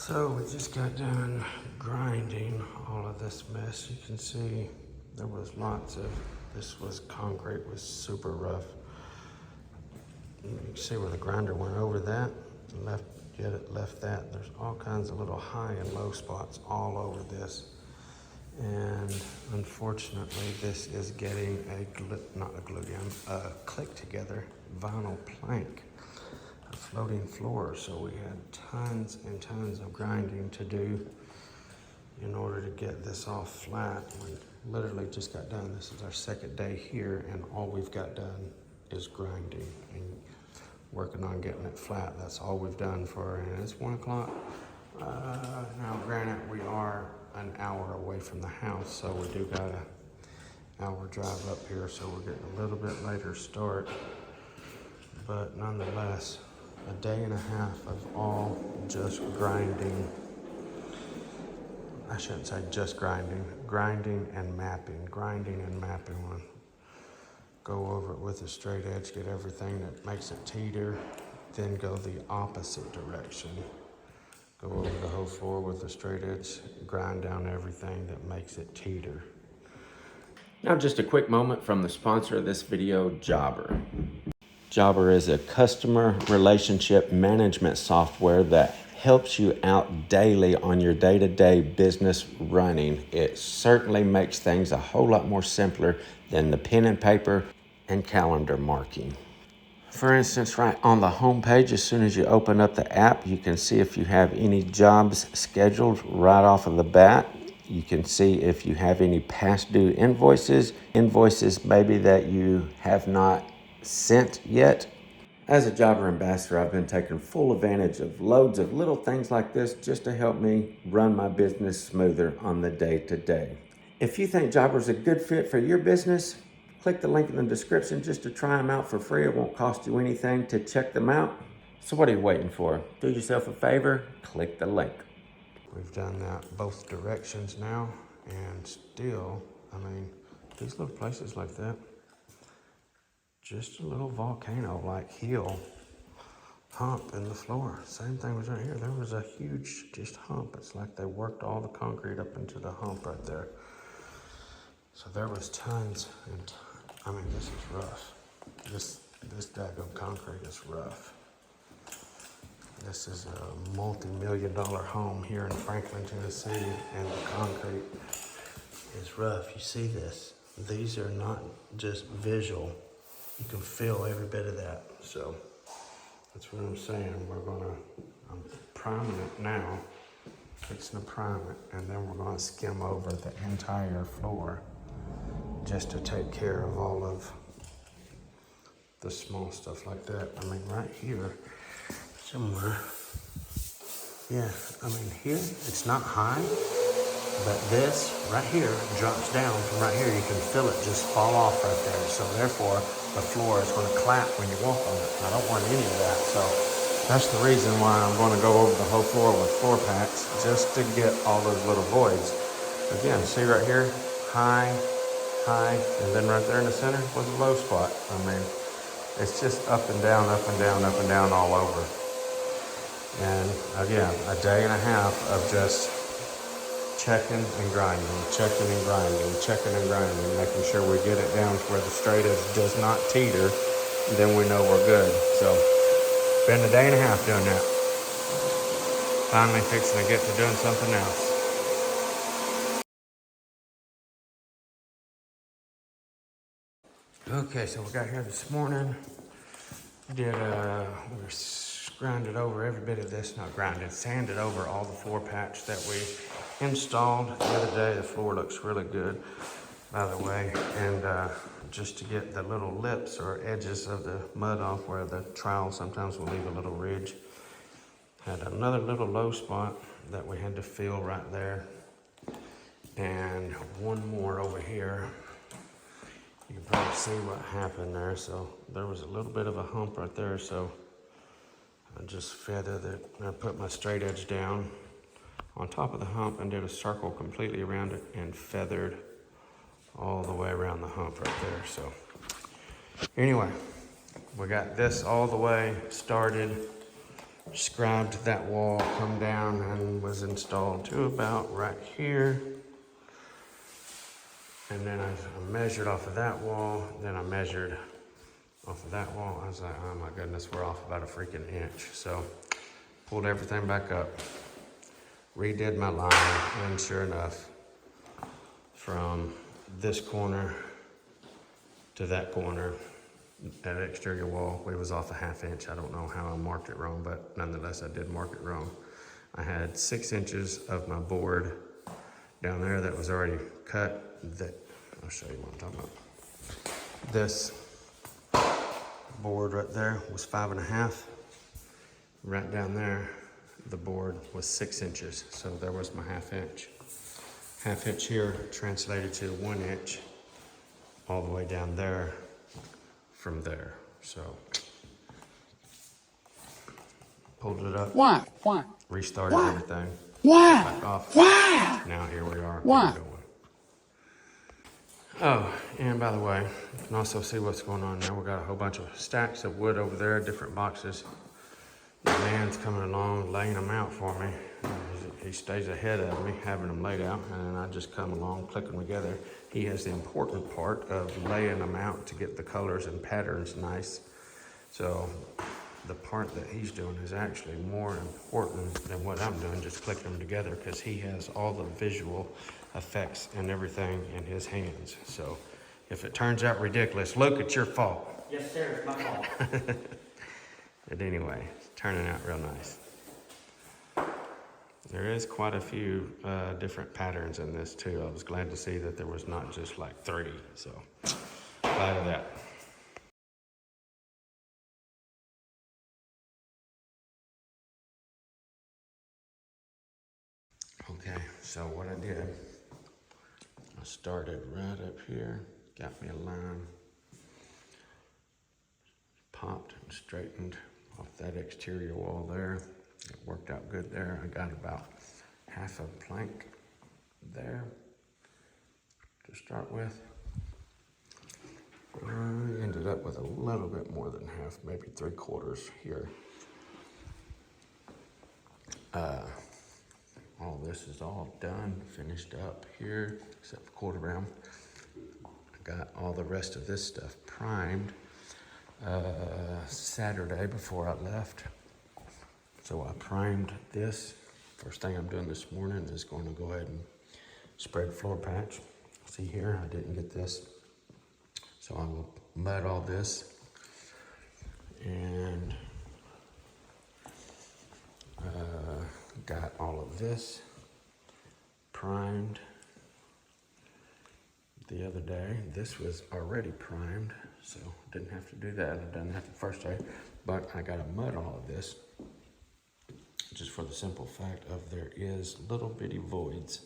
So we just got done grinding all of this mess. You can see there was lots of, this was concrete, was super rough. You can see where the grinder went over that, left that. There's all kinds of little high and low spots all over this. And unfortunately, this is getting a click together vinyl plank, a floating floor. So we had tons and tons of grinding to do in order to get this all flat. We literally just got done. This is our second day here, and all we've got done is grinding and working on getting it flat. That's all we've done and it's 1 o'clock. Now granted, we are an hour away from the house, so we do got an hour drive up here, so we're getting a little bit later start. But nonetheless, a day and a half of all just grinding. I shouldn't say just grinding and mapping. We'll go over it with a straight edge, get everything that makes it teeter, then go the opposite direction. Go over the whole floor with a straight edge, grind down everything that makes it teeter. Now just a quick moment from the sponsor of this video, Jobber. Jobber is a customer relationship management software that helps you out daily on your day-to-day business running. It certainly makes things a whole lot more simpler than the pen and paper and calendar marking. For instance, right on the home page, as soon as you open up the app, you can see if you have any jobs scheduled right off of the bat. You can see if you have any past due invoices maybe that you have not sent yet. As a Jobber ambassador, I've been taking full advantage of loads of little things like this just to help me run my business smoother on the day-to-day. If you think Jobber is a good fit for your business, click the link in the description just to try them out for free. It won't cost you anything to check them out. So what are you waiting for? Do yourself a favor, click the link. We've done that both directions now, and still, these little places like that, just a little volcano-like hill hump in the floor. Same thing was right here. There was a huge just hump. It's like they worked all the concrete up into the hump right there. So there was tons, and this is rough. This daggone concrete is rough. This is a multi-million-dollar home here in Franklin, Tennessee, and the concrete is rough. You see this? These are not just visual. You can feel every bit of that. So that's what I'm saying. I'm priming it now, fixing to prime it, and then we're gonna skim over the entire floor just to take care of all of the small stuff like that. Right here, somewhere. Yeah, here, it's not high, but this right here drops down from right here. You can feel it just fall off right there. So therefore, the floor is gonna clap when you walk on it. I don't want any of that. So that's the reason why I'm gonna go over the whole floor with floor packs, just to get all those little voids. Again, see right here, high, and then right there in the center was a low spot. It's just up and down all over. And again, a day and a half of just checking and grinding, making sure we get it down to where the straight edge does not teeter, then we know we're good. So, been a day and a half doing that. Finally fixing to get to doing something else. Okay, so we got here this morning. We grinded over every bit of this, sanded over all the floor patch that we installed the other day. The floor looks really good, by the way. And just to get the little lips or edges of the mud off where the trowel sometimes will leave a little ridge. Had another little low spot that we had to fill right there. And one more over here. You can probably see what happened there. So there was a little bit of a hump right there. So I just feathered it. I put my straight edge down on top of the hump and did a circle completely around it and feathered all the way around the hump right there. So anyway, we got this all the way started. scribed that wall come down and was installed to about right here. And then I measured off of that wall, then I measured off of that wall. I was like, oh my goodness, we're off about a freaking inch. So pulled everything back up, redid my line, and sure enough, from this corner to that corner, that exterior wall, we was off a ½ inch. I don't know how I marked it wrong, but nonetheless, I did mark it wrong. I had 6 inches of my board down there that was already cut. That I'll show you what I'm talking about. This board right there was 5.5. Right down there, the board was 6 inches. So there was my ½ inch. ½ inch here translated to 1 inch all the way down there from there. So pulled it up. Why? Restarted everything. Why? Back off. Why? Now here we are. Why? Oh, and by the way, you can also see what's going on now. We got a whole bunch of stacks of wood over there, different boxes. The man's coming along, laying them out for me. He stays ahead of me, having them laid out, and I just come along, click them together. He has the important part of laying them out to get the colors and patterns nice. So the part that he's doing is actually more important than what I'm doing, just clicking them together, because he has all the visual effects and everything in his hands. So if it turns out ridiculous, Luke, it's your fault. Yes, sir, it's my fault. But anyway, it's turning out real nice. There is quite a few different patterns in this too. I was glad to see that there was not just like 3, so glad of that. Okay, so what I did, I started right up here, got me a line, popped and straightened off that exterior wall there. It worked out good there. I got about ½ a plank there to start with. I ended up with a little bit more than half, maybe 3/4 here. All this is all done, finished up here, except for 1/4 round. I got all the rest of this stuff primed Saturday before I left. So I primed this. First thing I'm doing this morning is going to go ahead and spread floor patch. See here, I didn't get this. So I will mud all this and got all of this primed the other day. This was already primed, so didn't have to do that. I've done that the first day, but I got to mud all of this just for the simple fact of there is little bitty voids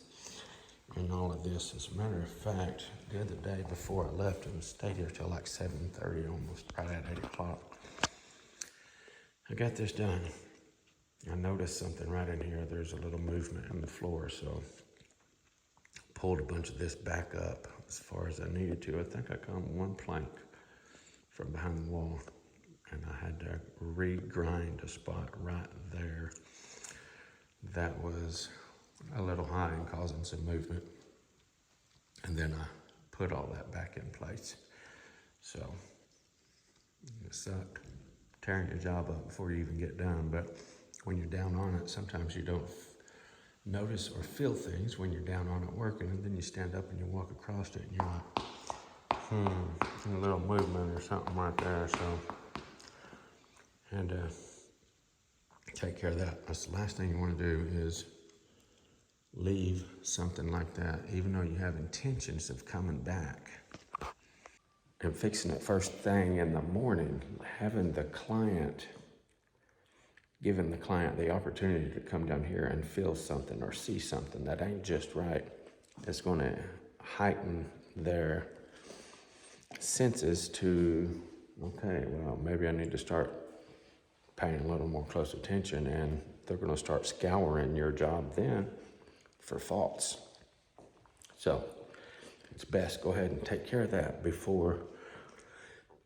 in all of this. As a matter of fact, the other day before I left and stayed here till like 7:30, almost probably at 8 o'clock, I got this done. I noticed something right in here. There's a little movement in the floor, so pulled a bunch of this back up as far as I needed to. I think I come 1 plank from behind the wall, and I had to re-grind a spot right there that was a little high and causing some movement. And then I put all that back in place. So it sucked tearing your job up before you even get done, but when you're down on it, sometimes you don't notice or feel things when you're down on it working, and then you stand up and you walk across it and you're like, a little movement or something right there. So, and take care of that. That's the last thing you want to do is leave something like that, even though you have intentions of coming back and fixing it first thing in the morning, giving the client the opportunity to come down here and feel something or see something that ain't just right. It's going to heighten their senses to, okay, well, maybe I need to start paying a little more close attention, and they're going to start scouring your job then for faults. So it's best go ahead and take care of that before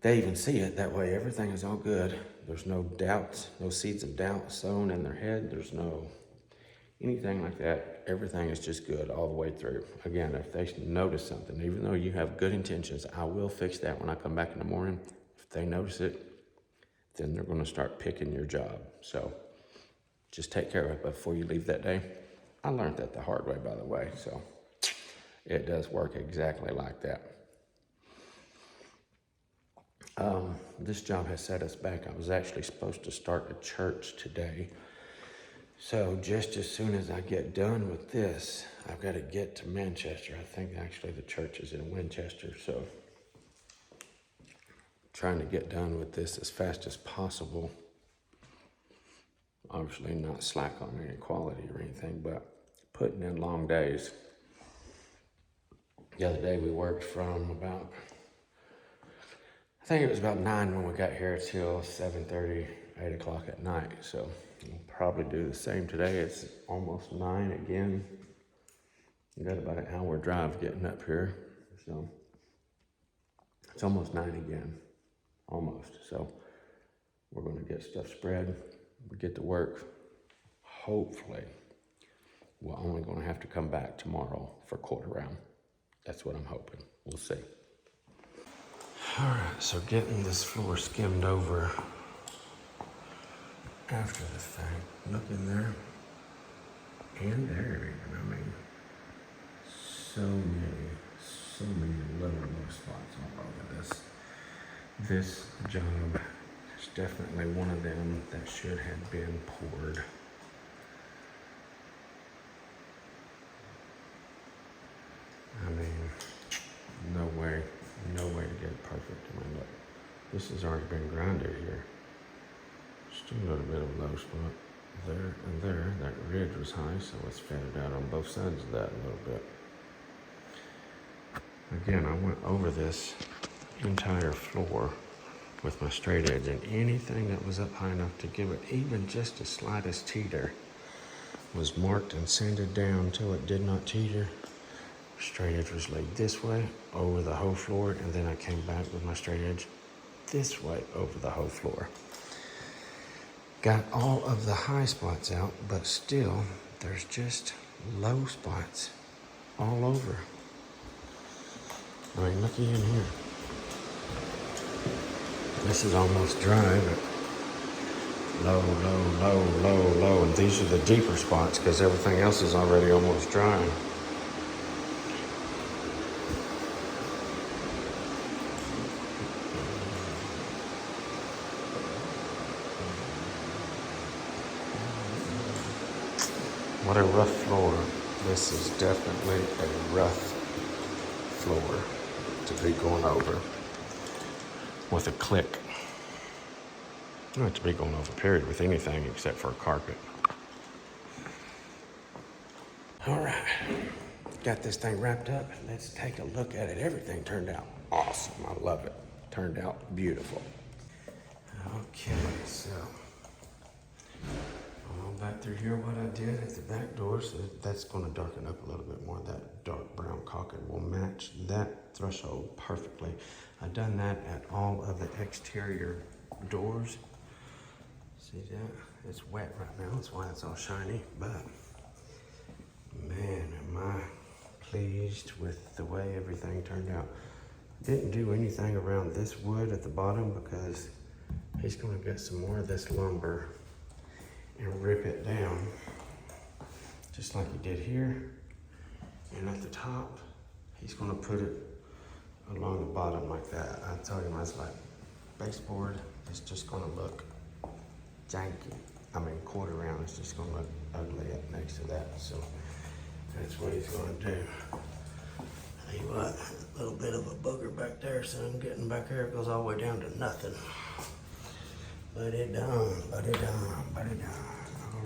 they even see it. That way everything is all good. There's no doubts, no seeds of doubt sown in their head. There's no anything like that. Everything is just good all the way through. Again, if they notice something, even though you have good intentions, I will fix that when I come back in the morning. If they notice it, then they're gonna start picking your job. So just take care of it before you leave that day. I learned that the hard way, by the way, so it does work exactly like that. This job has set us back. I was actually supposed to start a church today. So just as soon as I get done with this, I've got to get to Manchester. I think actually the church is in Winchester, so trying to get done with this as fast as possible. Obviously not slack on any quality or anything, but putting in long days. The other day we worked from about, I think it was about 9 when we got here till 7:30, 8 o'clock at night. So we'll probably do the same today. It's almost 9 again. We got about an hour drive getting up here. So it's almost 9 again, almost. So we're gonna get stuff spread. We get to work. Hopefully, we're only gonna have to come back tomorrow for quarter round. That's what I'm hoping. We'll see. All right, so getting this floor skimmed over after the fact. Look in there and there. I mean, so many little spots all over this. This job is definitely one of them that should have been poured. I mean, no way to get it perfect. I mean, look, this has already been grinded here. Just a little bit of low spot there and there. That ridge was high, so it's fatted out on both sides of that a little bit. Again, I went over this entire floor with my straight edge, and anything that was up high enough to give it even just the slightest teeter was marked and sanded down until it did not teeter. Straight edge was laid this way over the whole floor, and then I came back with my straight edge this way over the whole floor. Got all of the high spots out, but still there's just low spots all over. I mean, looky in here. This is almost dry, but low, and these are the deeper spots because everything else is already almost dry. What a rough floor. This is definitely a rough floor to be going over with a click. Not to be going over, period, with anything except for a carpet. All right, got this thing wrapped up. Let's take a look at it. Everything turned out awesome. I love it. Turned out beautiful. Okay, so I'll back through here what I did at the back door, so that's going to darken up a little bit more. That dark brown caulking will match that threshold perfectly. I've done that at all of the exterior doors. See that? It's wet right now, that's why it's all shiny, but man, am I pleased with the way everything turned out. Didn't do anything around this wood at the bottom because he's going to get some more of this lumber and rip it down just like he did here. And at the top, he's going to put it along the bottom like that. I told him, I was like, baseboard is just going to look janky. I mean, quarter round is just going to look ugly up next to that. So that's what he's going to do. Tell you what, a little bit of a booger back there, so I'm getting back here, it goes all the way down to nothing. But it done. All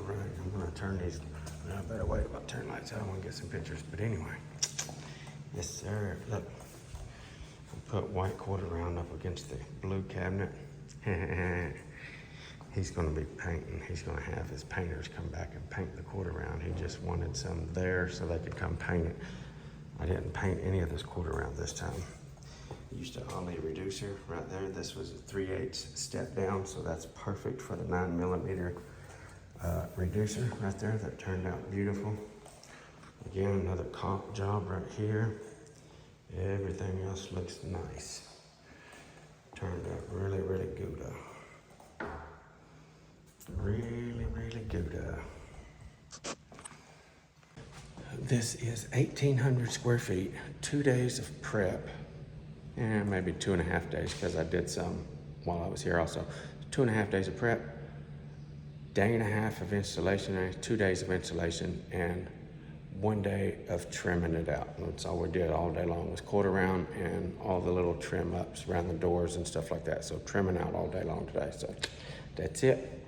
right, I'm gonna turn these, I better wait about turn lights out, I wanna get some pictures. But anyway, yes sir, look. I put white quarter round up against the blue cabinet. He's gonna be painting, he's gonna have his painters come back and paint the quarter round. He just wanted some there so they could come paint it. I didn't paint any of this quarter round this time. Used a Ollie reducer right there. This was a 3/8 step down, so that's perfect for the 9mm reducer right there. That turned out beautiful. Again, another caulk job right here. Everything else looks nice. Turned out really, really good. Really, really good. This is 1,800 square feet, 2 days of prep, and maybe 2.5 days because I did some while I was here also. 2.5 days of prep, 1.5 days of installation, 2 days of installation, and 1 day of trimming it out. That's all we did all day long was quarter round and all the little trim ups around the doors and stuff like that. So trimming out all day long today. So that's it.